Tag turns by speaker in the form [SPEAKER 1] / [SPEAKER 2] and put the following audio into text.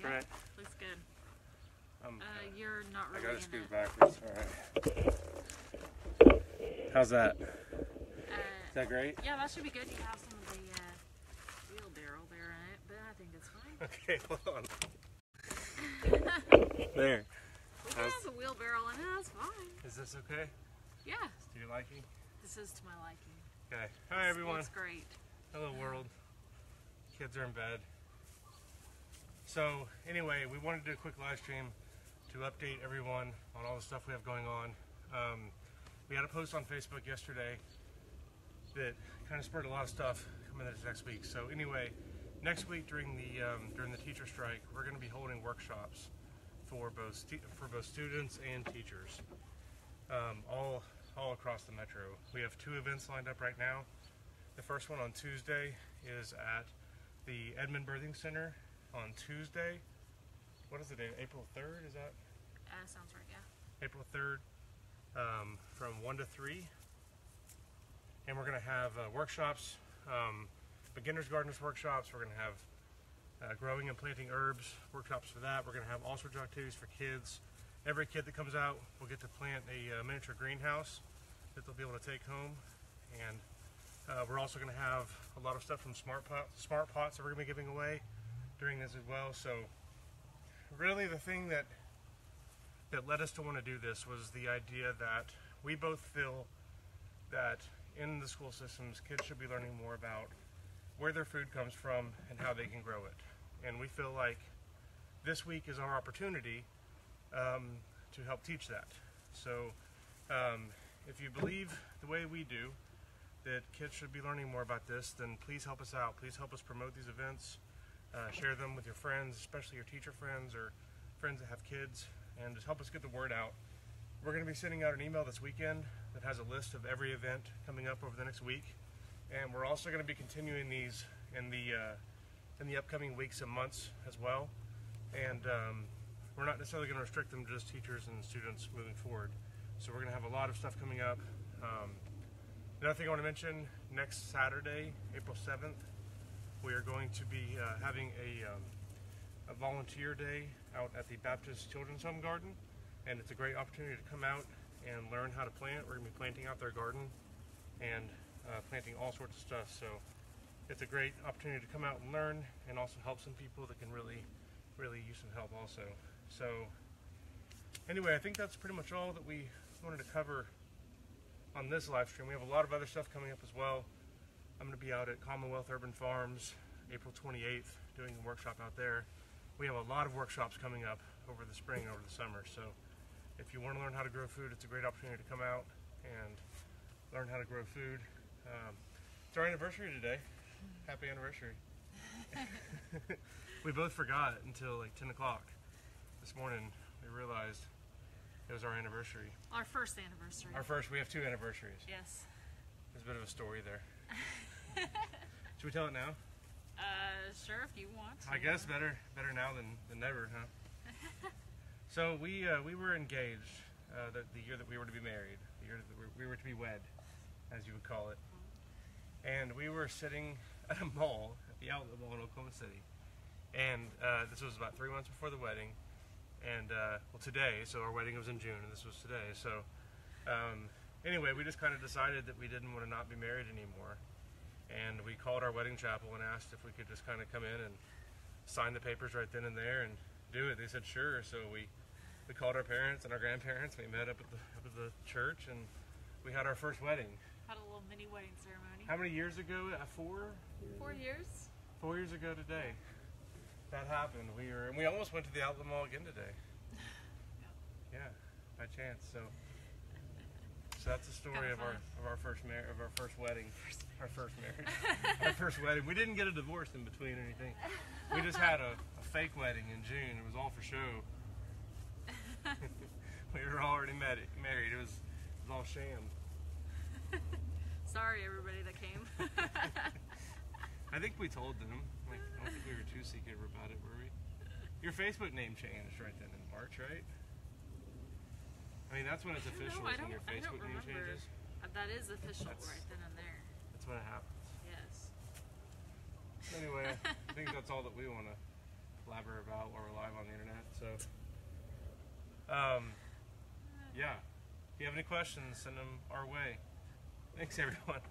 [SPEAKER 1] right?
[SPEAKER 2] Looks good. You're not really
[SPEAKER 1] I gotta
[SPEAKER 2] in
[SPEAKER 1] scoot
[SPEAKER 2] it.
[SPEAKER 1] backwards. All right. How's that? Is that great?
[SPEAKER 2] Yeah, that should be good. You have some of the wheelbarrow there in it, but I think it's fine.
[SPEAKER 1] Okay, hold on. There.
[SPEAKER 2] We can have a wheelbarrow in it, that's fine.
[SPEAKER 1] Is this okay?
[SPEAKER 2] Yeah.
[SPEAKER 1] To your liking?
[SPEAKER 2] This is to my liking.
[SPEAKER 1] Okay. Hi everyone.
[SPEAKER 2] It's great.
[SPEAKER 1] Hello world. Kids are in bed. So anyway, we wanted to do a quick live stream to update everyone on all the stuff we have going on. We had a post on Facebook yesterday that kind of spurred a lot of stuff coming this next week. So anyway, next week during the teacher strike, we're going to be holding workshops for both students and teachers, all across the metro. We have 2 events lined up right now. The first one on Tuesday is at the Edmond Birthing Center on Tuesday. What is the date? April 3rd, is that?
[SPEAKER 2] Sounds right, yeah.
[SPEAKER 1] April 3rd, from 1 to 3. And we're going to have workshops, beginner's gardeners workshops. We're going to have growing and planting herbs workshops for that. We're going to have all sorts of activities for kids. Every kid that comes out will get to plant a miniature greenhouse that they'll be able to take home. And we're also going to have a lot of stuff from smart pots that we're going to be giving away during this as well. So really the thing that led us to want to do this was the idea that we both feel that in the school systems, kids should be learning more about where their food comes from and how they can grow it. And we feel like this week is our opportunity to help teach that. So if you believe the way we do that kids should be learning more about this, then please help us out. Please help us promote these events. Share them with your friends, especially your teacher friends or friends that have kids, and just help us get the word out. We're going to be sending out an email this weekend that has a list of every event coming up over the next week, and we're also going to be continuing these in the upcoming weeks and months as well. And we're not necessarily going to restrict them to just teachers and students moving forward. So we're going to have a lot of stuff coming up. Another thing I want to mention, next Saturday, April 7th, we are going to be having a volunteer day out at the Baptist Children's Home Garden, and it's a great opportunity to come out and learn how to plant. We're going to be planting out their garden and planting all sorts of stuff, so it's a great opportunity to come out and learn and also help some people that can really use some help also. So anyway, I think that's pretty much all that we wanted to cover on this live stream. We have a lot of other stuff coming up as well. I'm going to be out at Commonwealth Urban Farms April 28th doing a workshop out there. We have a lot of workshops coming up over the spring, over the summer, so if you want to learn how to grow food, it's a great opportunity to come out and learn how to grow food. It's our anniversary today. Happy anniversary. We both forgot until like 10 o'clock this morning. We realized it was our anniversary.
[SPEAKER 2] Our first anniversary.
[SPEAKER 1] Our first, we have 2 anniversaries.
[SPEAKER 2] Yes.
[SPEAKER 1] There's a bit of a story there. Should we tell it now?
[SPEAKER 2] Sure, if you want to.
[SPEAKER 1] I guess better now than never, huh? So we were engaged the year that we were to be married, the year that we were to be wed, as you would call it. And we were sitting at a mall, at the outlet mall in Oklahoma City. And this was about 3 months before the wedding. And well, today, so our wedding was in June, and this was today. So anyway, we just kind of decided that we didn't want to not be married anymore. And we called our wedding chapel and asked if we could just kind of come in and sign the papers right then and there and do it. They said sure. So we called our parents and our grandparents. We met up at the church, and we had our first wedding.
[SPEAKER 2] Had a little mini wedding ceremony.
[SPEAKER 1] How many years ago? 4?
[SPEAKER 2] 4 years.
[SPEAKER 1] 4 years ago today. That happened. We almost went to the outlet mall again today. Yeah, by chance. So that's the story of our first wedding. Our first marriage. Our first wedding. We didn't get a divorce in between or anything. We just had a fake wedding in June. It was all for show. We were already married. It was all sham.
[SPEAKER 2] Sorry, everybody that came.
[SPEAKER 1] I think we told them. Like, I don't think we were too secretive about it, were we? Your Facebook name changed right then in March, right? I mean, that's when it's official, when your Facebook name changes.
[SPEAKER 2] That is official right then and there.
[SPEAKER 1] That's when it happens.
[SPEAKER 2] Yes.
[SPEAKER 1] Anyway, I think that's all that we want to blabber about while we're live. on the internet. So, yeah. If you have any questions, send them our way. Thanks, everyone.